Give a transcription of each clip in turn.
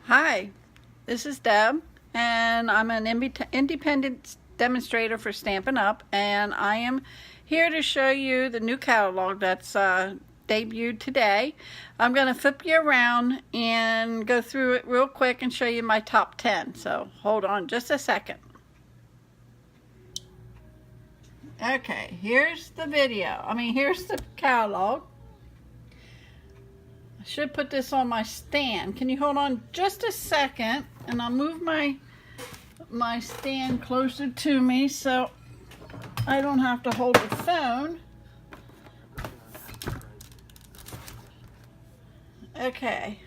Hi, this is Deb, and I'm an independent demonstrator for Stampin' Up, and I am here to show you the new catalog that's debuted today. I'm going to flip you around and go through it real quick and show you my top 10, so hold on just a second. Okay, here's the here's the catalog. I should put this on my stand. Can you hold on just a second, and I'll move my stand closer to me so I don't have to hold the phone. Okay,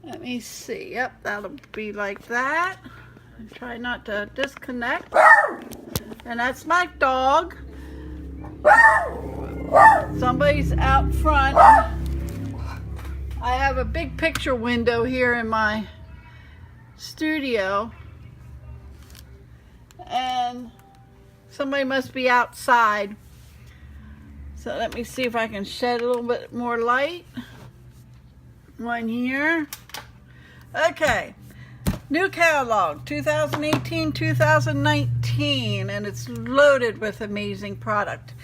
let me see. Yep, that'll be like that. Try not to disconnect. And that's my dog. Somebody's out front. I have a big picture window here in my studio, and somebody must be outside. So let me see if I can shed a little bit more light. One here. Okay, new catalog 2018-2019, and it's loaded with amazing product.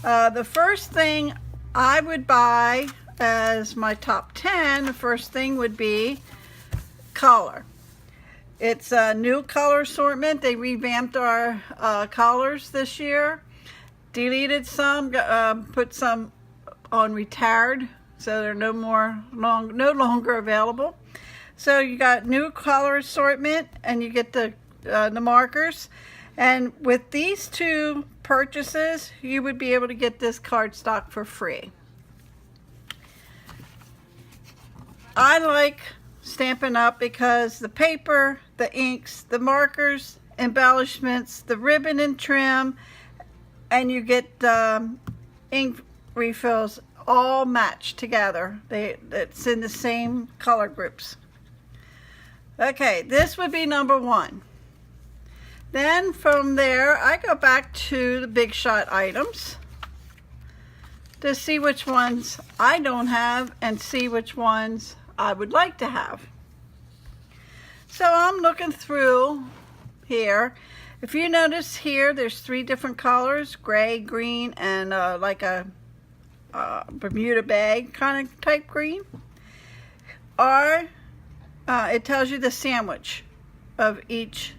The first thing I would buy as my top 10, the first thing would be color. It's a new color assortment. They revamped our colors this year, deleted some, put some on retired, so they're no longer available. So you got new color assortment, and you get the markers. And with these two purchases, you would be able to get this cardstock for free. I like Stampin' Up! Because the paper, the inks, the markers, embellishments, the ribbon and trim, and you get ink refills all matched together. It's in the same color groups. Okay, this would be number one. Then from there, I go back to the Big Shot items to see which ones I don't have and see which ones I would like to have. So I'm looking through here. If you notice here, there's three different colors: gray, green, and like a Bermuda bag kind of type green. Or it tells you the sandwich of each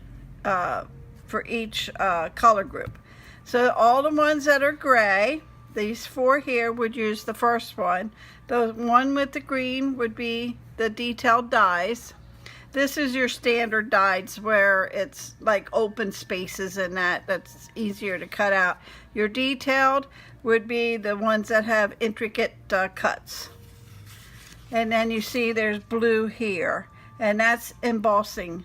for each color group. So all the ones that are gray, these four here, would use the first one. The one with the green would be the detailed dies. This is your standard dies where it's like open spaces and that's easier to cut out. Your detailed would be the ones that have intricate cuts. And then you see there's blue here, and that's embossing.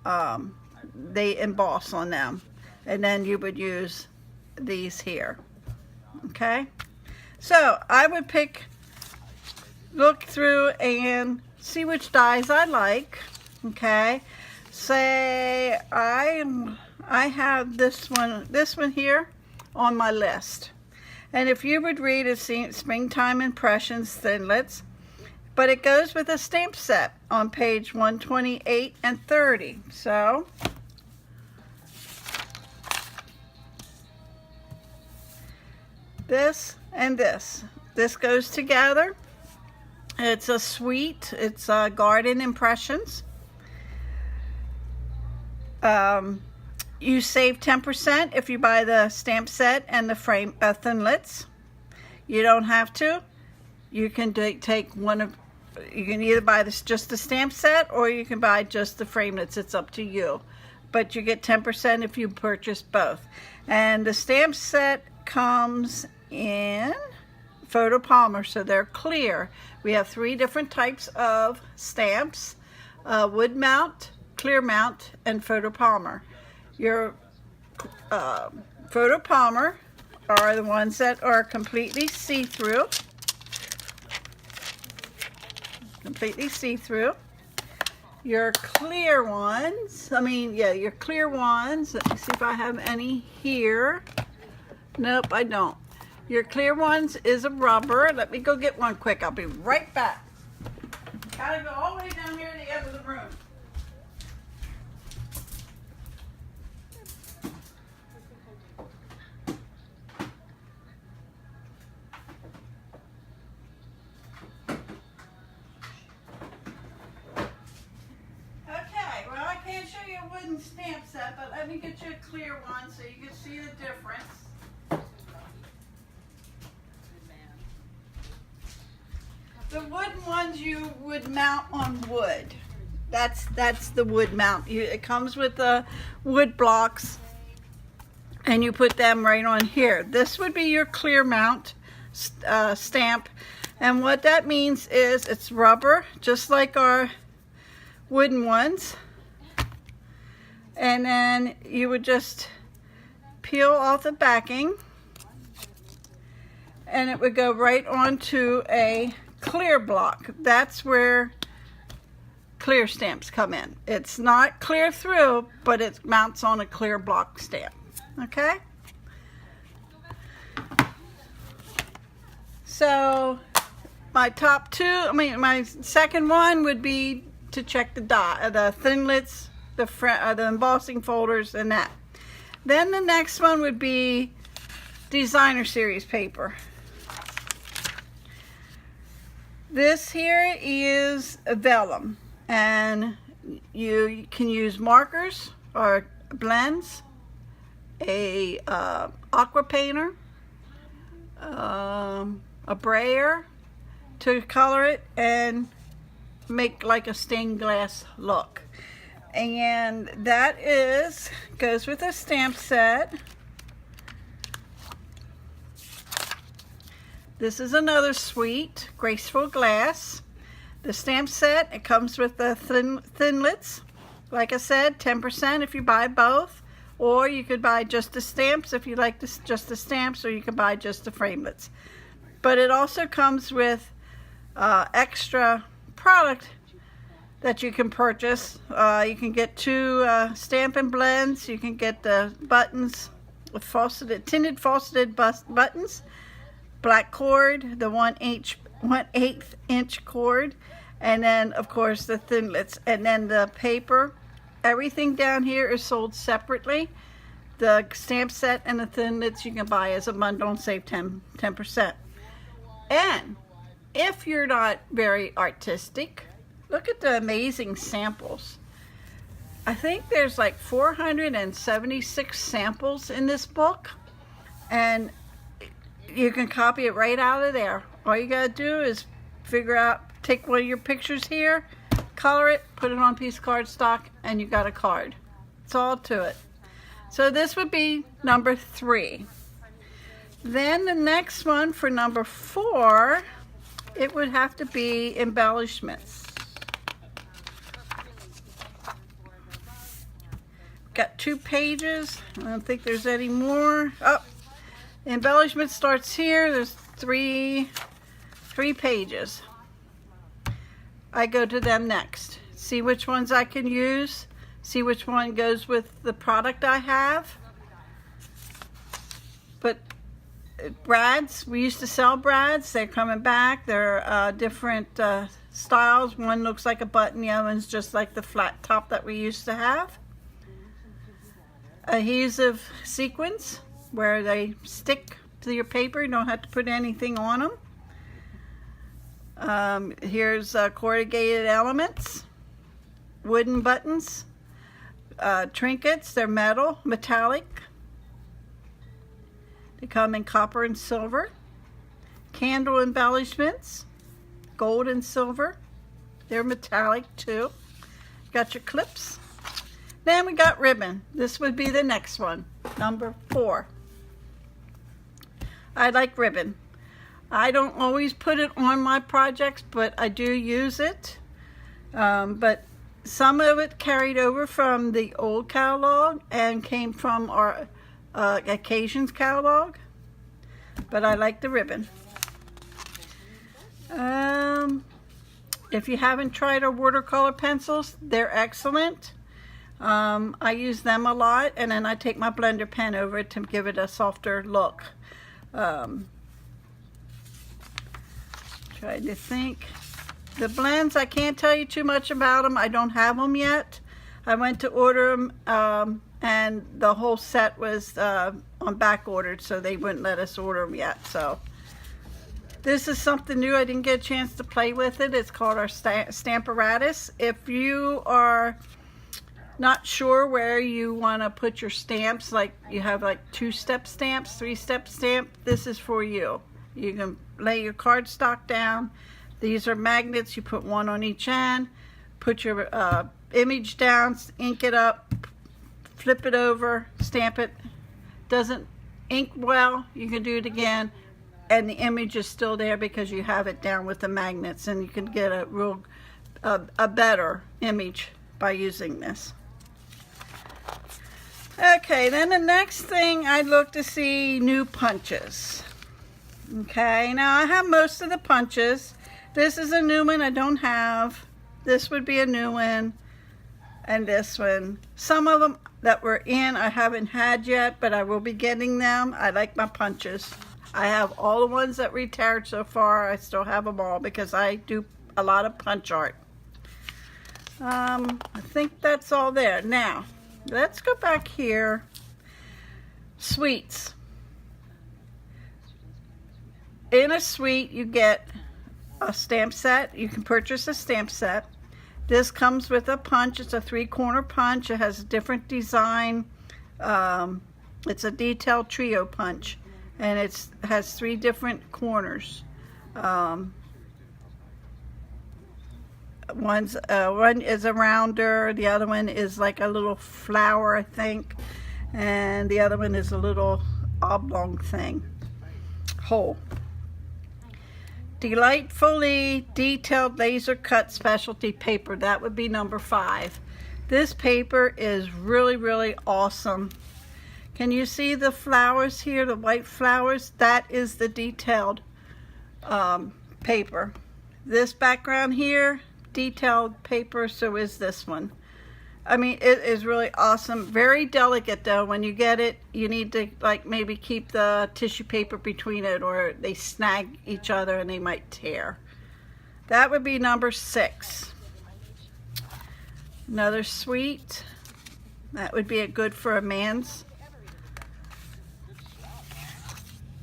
They emboss on them. And then you would use these here. Okay? So I would look through and see which dies I like. Okay, say I have this one here on my list, and if you would read a Springtime Impressions Thinlits, but it goes with a stamp set on page 128 and 30. So this and this goes together. It's a suite. It's Garden Impressions. You save 10% if you buy the stamp set and the frame Thinlits. You don't have to. You can take one of. You can either buy just the stamp set, or you can buy just the framelits. It's up to you. But you get 10% if you purchase both. And the stamp set comes in photopolymer, so they're clear. We have three different types of stamps: wood mount, clear mount, and photopolymer. Your photopolymer are the ones that are completely see-through. Your clear ones, your clear ones, let me see if I have any here. Nope, I don't. Your clear ones is a rubber. Let me go get one quick. I'll be right back. Gotta go all the way down here to the end of the room. Okay, well I can't show you a wooden stamp set, but let me get you a clear one so you can see the difference. The wooden ones you would mount on wood. That's the wood mount. It comes with the wood blocks and you put them right on here. This would be your clear mount stamp, and what that means is it's rubber just like our wooden ones, and then you would just peel off the backing and it would go right onto a clear block. That's where clear stamps come in. It's not clear through, but it mounts on a clear block stamp. Okay? So my my second one would be to check the thinlits, the embossing folders, and that. Then the next one would be designer series paper. This here is a vellum, and you can use markers or blends, a aqua painter, a brayer to color it and make like a stained glass look. And that goes with a stamp set. This is another sweet, graceful glass. The stamp set, it comes with the thinlits. Like I said, 10% if you buy both, or you could buy just the stamps if you like just the stamps, or you could buy just the framelits. But it also comes with extra product that you can purchase. You can get 2 Stampin' Blends. You can get the buttons with tinted faceted buttons, black cord, the 1/8 inch cord, and then of course the thinlits, and then the paper. Everything down here is sold separately. The stamp set and the thinlits you can buy as a bundle and save 10%. And if you're not very artistic, look at the amazing samples. I think there's like 476 samples in this book, and you can copy it right out of there. All you gotta do is take one of your pictures here, color it, put it on a piece of cardstock, and you got a card. It's all to it. So this would be number 3. Then the next one for number 4, it would have to be embellishments. Got 2 pages. I don't think there's any more. Oh, embellishment starts here. There's 3 pages. I go to them next. See which ones I can use. See which one goes with the product I have. But brads, we used to sell brads. They're coming back. They're different styles. One looks like a button. The other one's just like the flat top that we used to have. Adhesive sequins, where they stick to your paper. You don't have to put anything on them. Here's corrugated elements, wooden buttons, trinkets. They're metallic. They come in copper and silver. Candle embellishments, gold and silver. They're metallic too. Got your clips. Then we got ribbon. This would be the next one, number 4. I like ribbon. I don't always put it on my projects, but I do use it. But some of it carried over from the old catalog and came from our occasions catalog. But I like the ribbon. If you haven't tried our watercolor pencils, they're excellent. I use them a lot, and then I take my blender pen over it to give it a softer look. Trying to think. The blends, I can't tell you too much about them. I don't have them yet. I went to order them, and the whole set was on back ordered, so they wouldn't let us order them yet. So this is something new. I didn't get a chance to play with it. It's called our Stamparatus. If you are not sure where you want to put your stamps, like you have like 2-step stamps, 3-step stamp, this is for you. You can lay your cardstock down. These are magnets. You put one on each end, put your image down, ink it up, flip it over, stamp it. Doesn't ink well, you can do it again, and the image is still there because you have it down with the magnets, and you can get a better image by using this. Okay, then the next thing I look to see new punches. Okay, now I have most of the punches. This is a new one I don't have. This would be a new one, and this one. Some of them that were in I haven't had yet, but I will be getting them. I like my punches. I have all the ones that retired so far. I still have them all because I do a lot of punch art. I think that's all there. Now, let's go back here. Sweets. In a suite, you get a stamp set. You can purchase a stamp set. This comes with a punch. It's a 3-corner punch. It has a different design. It's a detailed trio punch, and it has 3 different corners. One is a rounder, the other one is like a little flower, I think, and the other one is a little oblong thing, hole. Delightfully detailed laser cut specialty paper. That would be number 5. This paper is really, really awesome. Can you see the flowers here, the white flowers? That is the detailed paper. This background here, detailed paper, so is this one. I mean, it is really awesome. Very delicate though. When you get it, you need to like maybe keep the tissue paper between it, or they snag each other and they might tear. That would be number 6. Another sweet. That would be a good for a man's.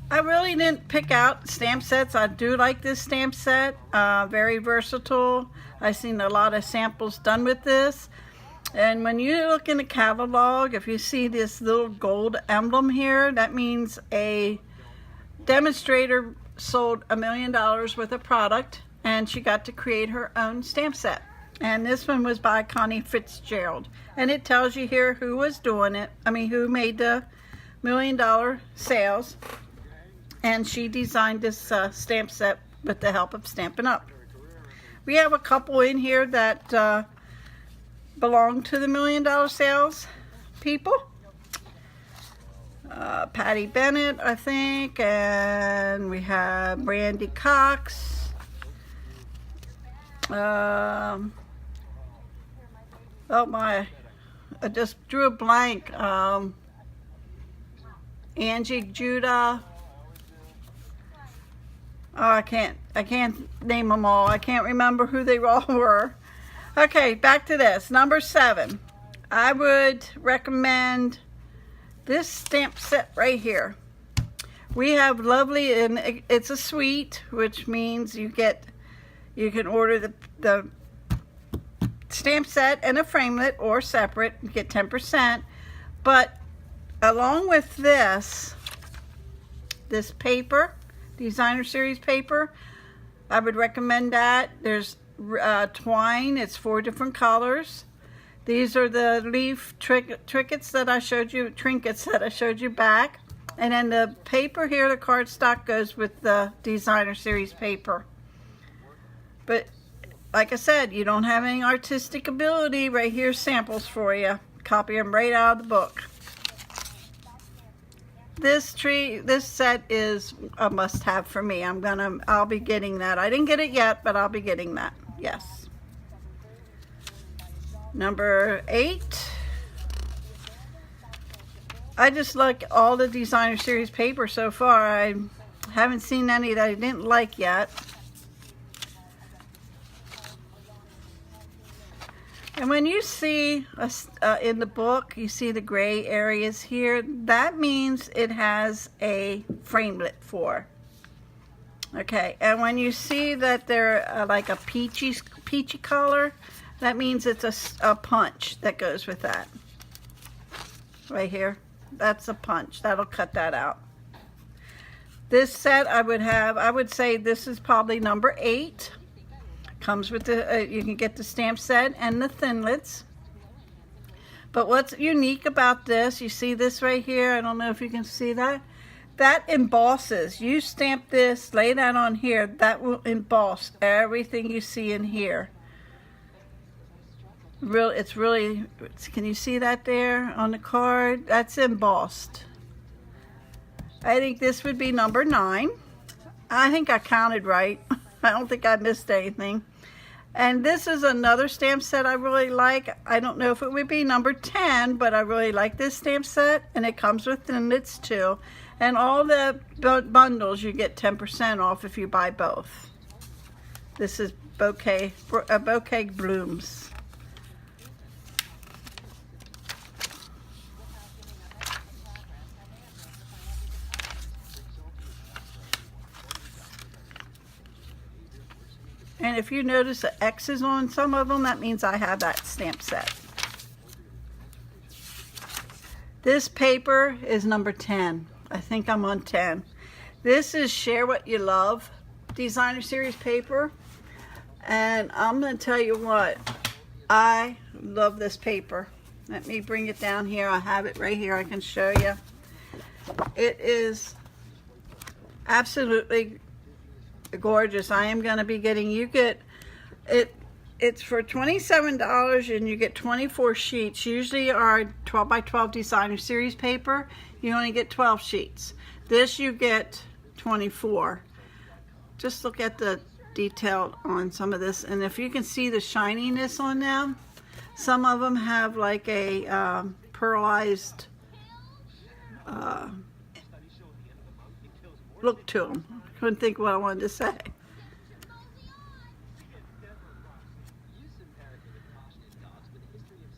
I really didn't pick out stamp sets. I do like this stamp set. Very versatile. I've seen a lot of samples done with this. And when you look in the catalog, if you see this little gold emblem here, that means a demonstrator sold $1 million worth of product, and she got to create her own stamp set. And this one was by Connie Fitzgerald. And it tells you here who was doing it. I mean, who made the $1 million sales. And she designed this stamp set with the help of Stampin' Up. We have a couple in here that belong to the $1 million sales people. Patty Bennett, I think, and we have Brandy Cox. Oh my, I just drew a blank. Angie Judah. Oh, I can't name them all. I can't remember who they all were. Okay, back to this. Number 7. I would recommend this stamp set right here. We have lovely, and it's a suite, which means you can order the stamp set and a framelit or separate. You get 10%. But along with this paper, designer series paper, I would recommend that. There's twine. It's 4 different colors. These are the leaf trinkets that I showed you back. And then the paper here, the cardstock, goes with the designer series paper. But like I said, you don't have any artistic ability, right here, samples for you. Copy them right out of the book. This set is a must-have for me. I'll be getting that. I didn't get it yet, but I'll be getting that. Yes. Number 8. I just like all the designer series paper so far. I haven't seen any that I didn't like yet. And when you see in the book, you see the gray areas here, that means it has a framelit for. Okay, and when you see that they're like a peachy color, that means it's a punch that goes with that. Right here, that's a punch. That'll cut that out. This set I would say this is probably number 8. Comes with the, you can get the stamp set and the Thinlits. But what's unique about this, you see this right here, I don't know if you can see that. That embosses. You stamp this, lay that on here, that will emboss everything you see in here. It's really, can you see that there on the card? That's embossed. I think this would be number 9. I think I counted right. I don't think I missed anything. And this is another stamp set I really like. I don't know if it would be number 10, but I really like this stamp set. And it comes with Thinlits too. And all the bundles, you get 10% off if you buy both. This is Bouquet Blooms. And if you notice the X's on some of them, that means I have that stamp set. This paper is number 10. I think I'm on 10. This is Share What You Love designer series paper. And I'm going to tell you what, I love this paper. Let me bring it down here. I have it right here. I can show you. It is absolutely gorgeous. I am going to be getting, you get it, it's for $27 and you get 24 sheets. Usually our 12 by 12 designer series paper, you only get 12 sheets. This you get 24. Just look at the detail on some of this, and if you can see the shininess on them, some of them have like a pearlized look to them. Couldn't think what I wanted to say.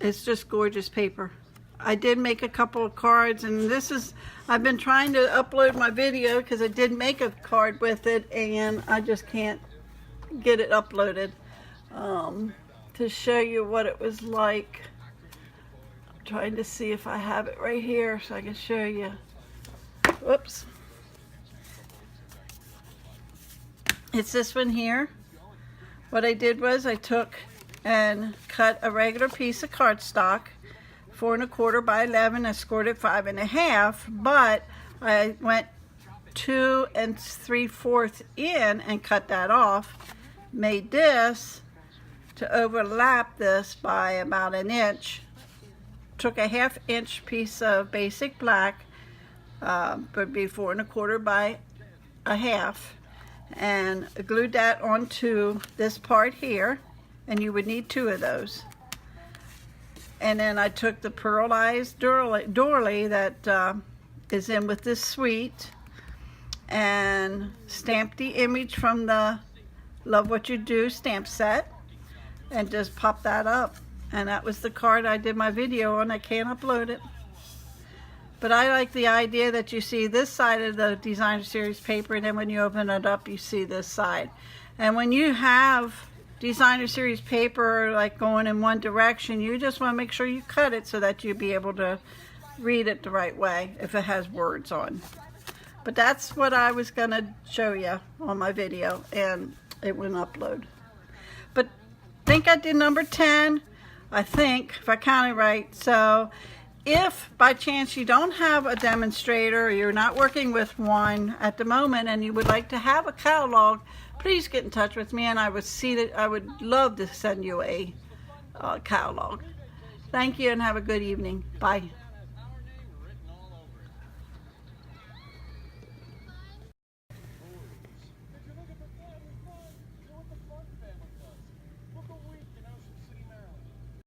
It's just gorgeous paper. I did make a couple of cards, and this is, I've been trying to upload my video because I did make a card with it and I just can't get it uploaded to show you what it was like. I'm trying to see if I have it right here so I can show you. Whoops. It's this one here. What I did was I took and cut a regular piece of cardstock, 4 1/4 by 11. I scored it 5 1/2, but I went 2 3/4 in and cut that off. Made this to overlap this by about 1 inch. Took a 1/2 inch piece of basic black, would be 4 1/4 by 1/2. And glued that onto this part here, and you would need 2 of those. And then I took the pearlized doily that is in with this suite and stamped the image from the Love What You Do stamp set and just popped that up. And that was the card I did my video on. I can't upload it. But I like the idea that you see this side of the designer series paper, and then when you open it up, you see this side. And when you have designer series paper like going in one direction, you just want to make sure you cut it so that you'll be able to read it the right way if it has words on. But that's what I was going to show you on my video, and it wouldn't upload. But I think I did number 10, I think, if I counted right. So if by chance you don't have a demonstrator or you're not working with one at the moment and you would like to have a catalog, please get in touch with me, and I would love to send you a catalog. Thank you and have a good evening. Bye.